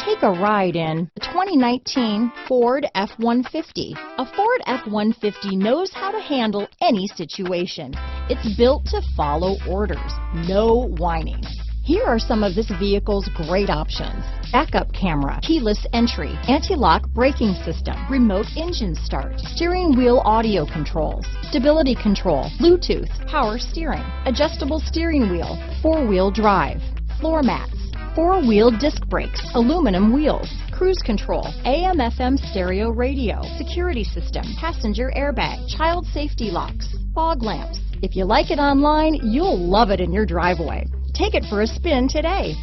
Take a ride in the 2019 Ford F-150. A Ford F-150 knows how to handle any situation. It's built to follow orders, no whining. Here are some of this vehicle's great options: backup camera, keyless entry, anti-lock braking system, remote engine start, steering wheel audio controls, stability control, Bluetooth, power steering, adjustable steering wheel, four-wheel drive, floor mats, four-wheel disc brakes, aluminum wheels, cruise control, AM/FM stereo radio, security system, passenger airbag, child safety locks, fog lamps. If you like it online, you'll love it in your driveway. Take it for a spin today.